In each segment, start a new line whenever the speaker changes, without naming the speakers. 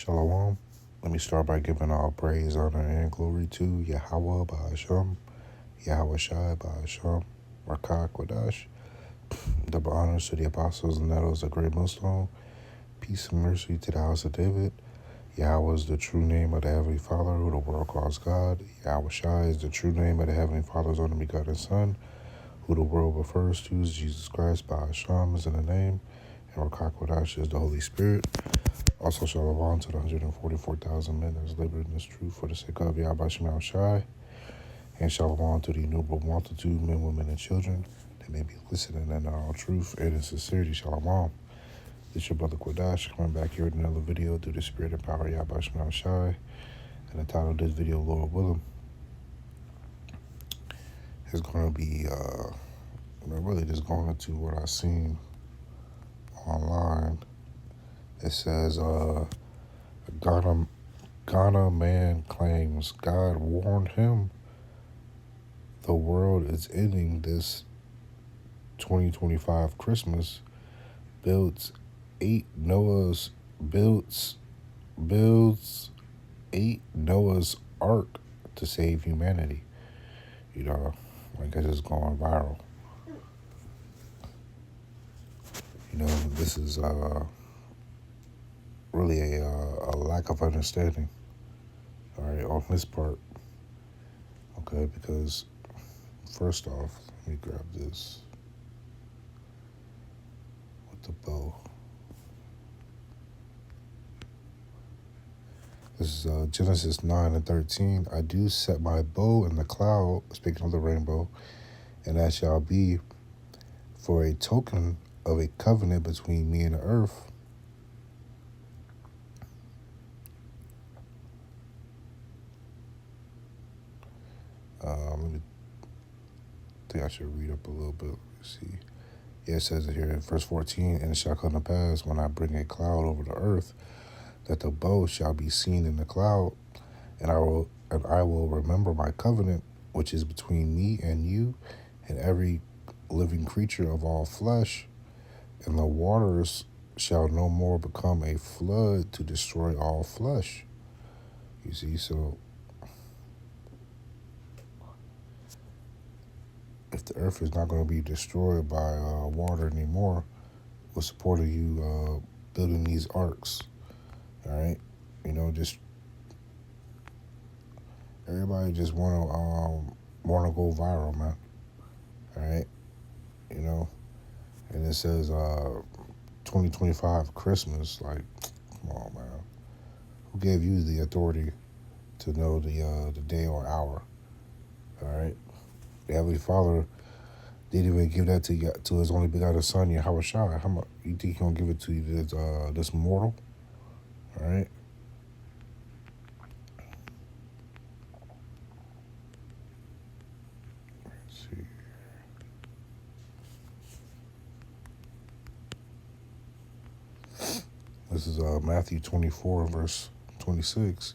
Shalom. Let me start by giving all praise, honor, and glory to Yahweh Ba'ashem, Yahweh Shai Ba'ashem, Rakah Kodash. Double honors to the apostles and nettles of great millstone. Peace and mercy to the house of David. Yahweh is the true name of the Heavenly Father, who the world calls God. Yahweh Shai is the true name of the Heavenly Father's only begotten Son, who the world refers to as Jesus Christ. Ba'ashem is in the name, and Rakah Kodash is the Holy Spirit. Also, shalom to the 144,000 men that's labored in this truth for the sake of Yahweh Shemel Shai. And shalom to the innumerable multitude, men, women, and children that may be listening in all truth and in sincerity. Shalom. This your brother Quadash coming back here with another video through the spirit and power of Yahweh Shemel Shai. And the title of this video, Lord Willing, is going to be really just going into what I've seen online. It says, Ghana man claims God warned him the world is ending this 2025 Christmas. Builds 8 Noah's Ark to save humanity. You know, I guess it's going viral. You know, this is really a lack of understanding, all right, on his part. Okay, because first off, let me grab this with the bow. This is Genesis 9 and 13. I do set my bow in the cloud, speaking of the rainbow, and that shall be for a token of a covenant between me and the earth. I think I should read up a little bit. Let's see. Yeah, it says it here in verse 14, and it shall come to pass when I bring a cloud over the earth, that the bow shall be seen in the cloud, and I will remember my covenant, which is between me and you, and every living creature of all flesh, and the waters shall no more become a flood to destroy all flesh. You see, so if the earth is not going to be destroyed by water anymore, what's the point of you building these arks? All right, you know, just everybody just wanna go viral, man. All right, you know, and it says 2025 Christmas. Like, come on, man. Who gave you the authority to know the day or hour? All right, the Heavenly Father didn't even give that to his only begotten Son, Yahweh Shai. How much you think He gonna give it to you, this mortal? All right. Let's see. This is Matthew 24, verse 26.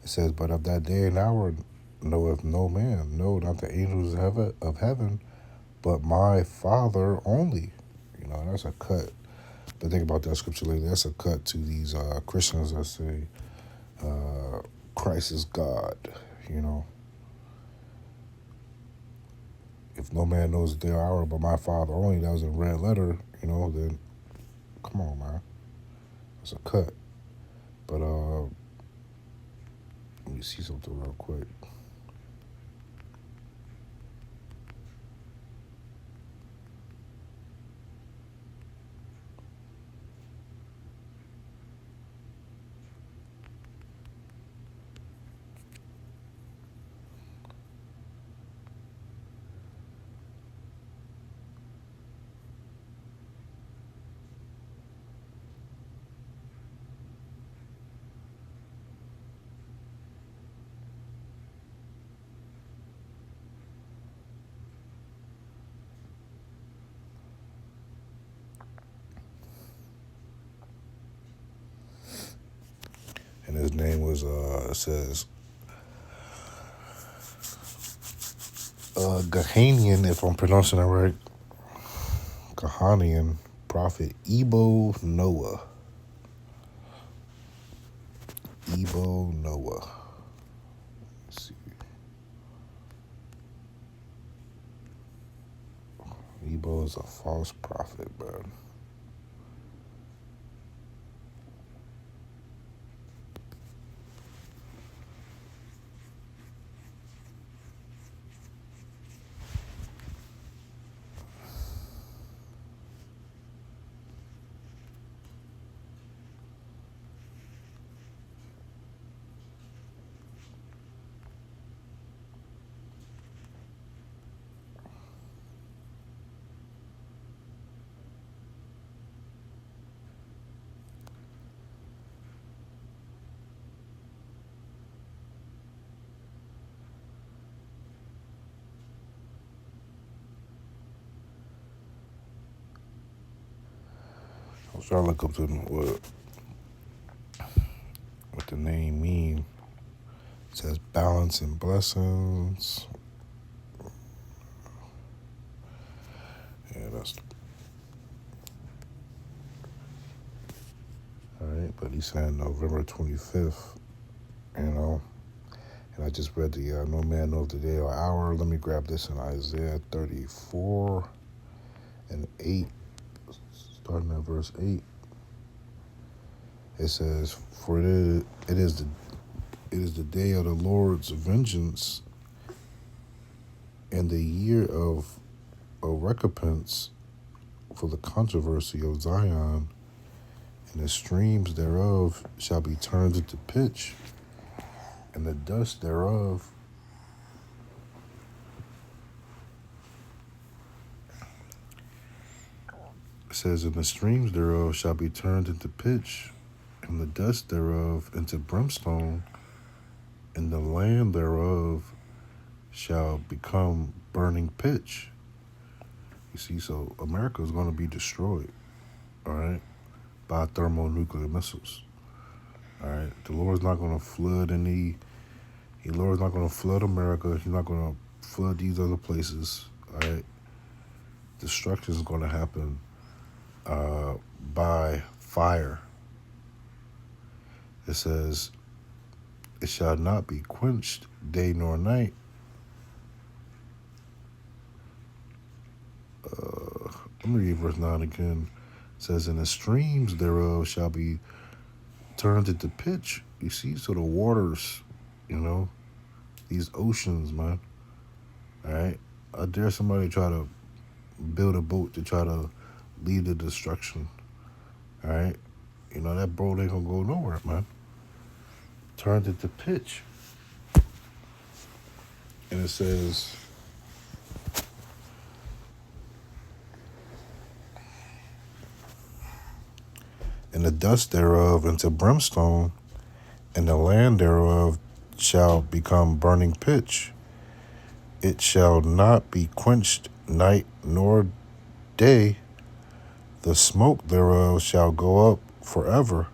It says, "But of that day and hour knoweth no man, no, not the angels of heaven, but my Father only." You know, that's a cut. But think about that scripture lately. That's a cut to these Christians that say Christ is God. You know, if no man knows the day or hour but my Father only, that was in red letter. You know, then come on, man. It's a cut. But let me see something real quick. And his name was, it says, Gahanian, if I'm pronouncing it right. Gahanian prophet Ebo Noah. Ebo Noah. Let's see. Ebo is a false prophet, man. I was trying to look up what the name mean. It says balance and blessings. Yeah, that's all right. But he's saying November 25th. You know, and I just read the no man knows the day or hour. Let me grab this in Isaiah 34 and 8, starting at verse 8. It says, "For it is the day of the Lord's vengeance, and the year of recompense for the controversy of Zion, and the streams thereof shall be turned into pitch, and the dust thereof it says, and the streams thereof shall be turned into pitch, and the dust thereof into brimstone, and the land thereof shall become burning pitch." You see, so America is going to be destroyed, all right, by thermonuclear missiles. All right, the Lord's not going to flood the Lord's not going to flood America. He's not going to flood these other places. All right, destruction is going to happen by fire. It says, "It shall not be quenched day nor night." Let me read verse 9 again. It says, "And the streams thereof shall be turned into pitch." You see, so the waters, these oceans, man. All right, I dare somebody try to build a boat to try to lead the destruction. All right, that boat ain't gonna go nowhere, man. Turned into pitch, and it says, "And the dust thereof into brimstone, and the land thereof shall become burning pitch. It shall not be quenched night nor day. The smoke thereof shall go up forever.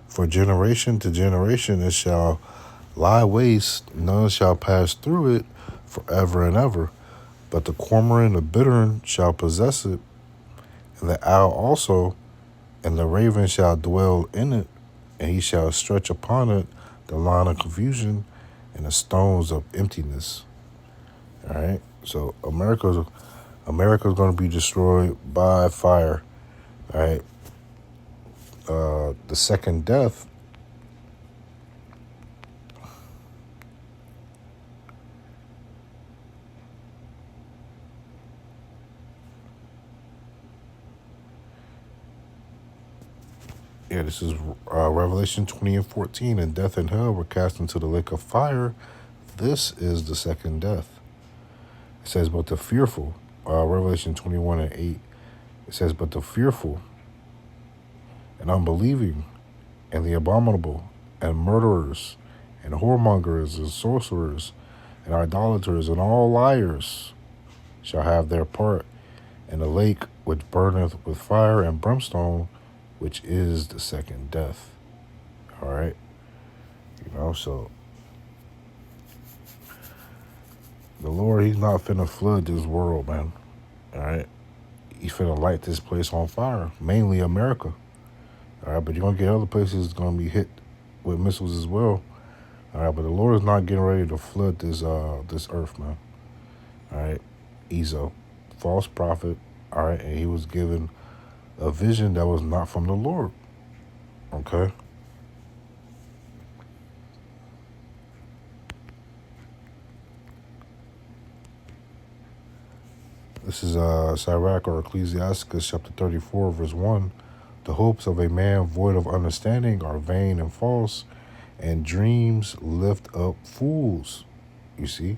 For generation to generation it shall lie waste, none shall pass through it forever and ever. But the cormorant, the bittern shall possess it, and the owl also, and the raven shall dwell in it, and he shall stretch upon it the line of confusion and the stones of emptiness." All right, so America's going to be destroyed by fire. All right, the second death. Yeah, this is Revelation 20 and 14. "And death and hell were cast into the lake of fire. This is the second death." It says, "But the fearful," Revelation 21 and 8. It says, "But the fearful and unbelieving and the abominable and murderers and whoremongers and sorcerers and idolaters and all liars shall have their part in the lake which burneth with fire and brimstone, which is the second death." All right, so the Lord, he's not finna flood this world, man. All right, he's finna light this place on fire, mainly America. All right, but you're gonna get other places that's gonna be hit with missiles as well. All right, but the Lord is not getting ready to flood this earth, man. All right, he's a false prophet. All right, and he was given a vision that was not from the Lord. Okay. This is Sirach or Ecclesiasticus chapter 34, verse 1. The hopes of a man void of understanding are vain and false, and dreams lift up fools. You see?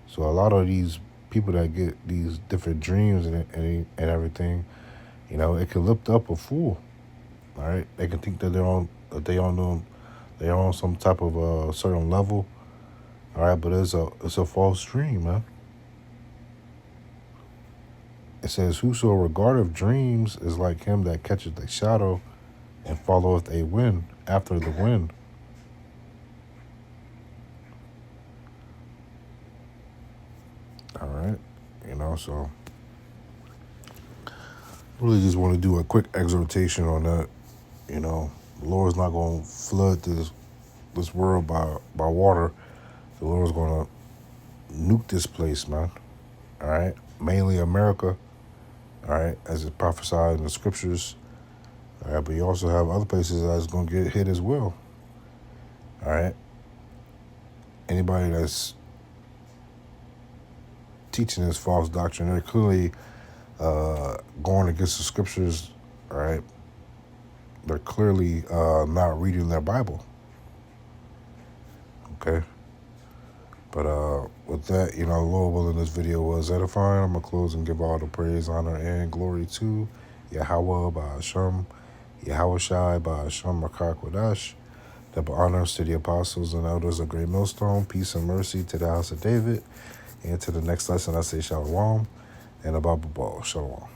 So a lot of these people that get these different dreams and everything, it can lift up a fool. All right? They can think that they're on some type of certain level. All right, but it's a false dream, man. It says, whoso regardeth dreams is like him that catcheth a shadow and followeth a wind after the wind. All right. So really just want to do a quick exhortation on that. The Lord's not going to flood this world by water. The Lord's going to nuke this place, man. All right. Mainly America. All right. As it's prophesied in the scriptures. All right. But you also have other places that's going to get hit as well. All right. Anybody that's teaching this false doctrine, they're clearly going against the scriptures. All right. They're clearly not reading their Bible. Okay. But with that, Lord willing, this video was edifying. I'm going to close and give all the praise, honor, and glory to Yahweh Ba'ashem, Yahweh Shai Ba'ashem Makakwadash. Double honors to the apostles and elders of Great Millstone. Peace and mercy to the house of David. And to the next lesson, I say shalom and abba ball. Shalom.